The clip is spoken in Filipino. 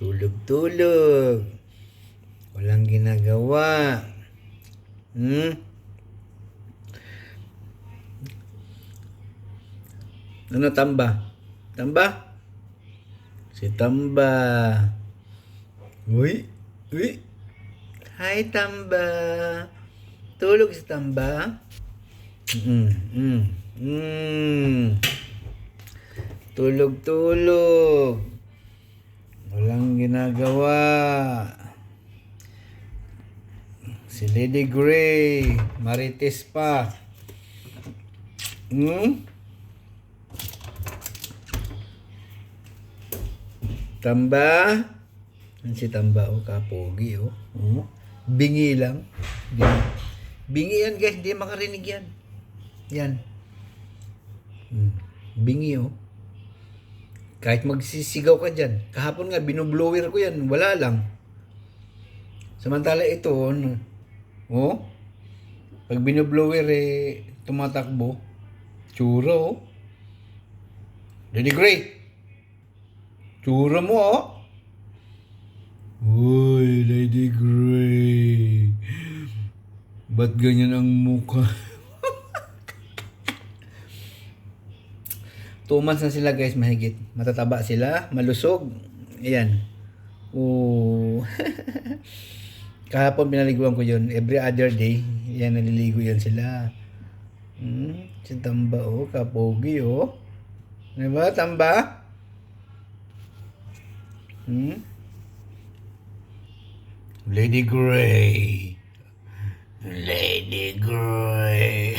Tulog-tulog. Walang ginagawa. Ano, Tamba? Tamba? Si Tamba. Uy, uy. Hi, Tamba. Tulog si Tamba. Tulog-tulog. Walang ginagawa. Si Lady Gray. Marites pa. Tamba. Yan si Tamba, kapogi, Bingi lang. Bingi yan, guys. Hindi makarinig yan. Yan. Bingi, Kahit magsisigaw ka dyan. Kahapon nga, binublower ko yan. Wala lang. Samantala ito, pag binublower, tumatakbo. Tsura, Lady Gray. Tsura mo, Uy, Lady Gray. Ba't ganyan ang mukha? 2 months na sila, guys, mahigit. Matataba sila, malusog. Ayan. Kahapon pinaliguan ko yun. Every other day, yan, naliligo yan sila. Si Tamba, kapogi, Diba, Tamba? Lady Gray. Lady Gray.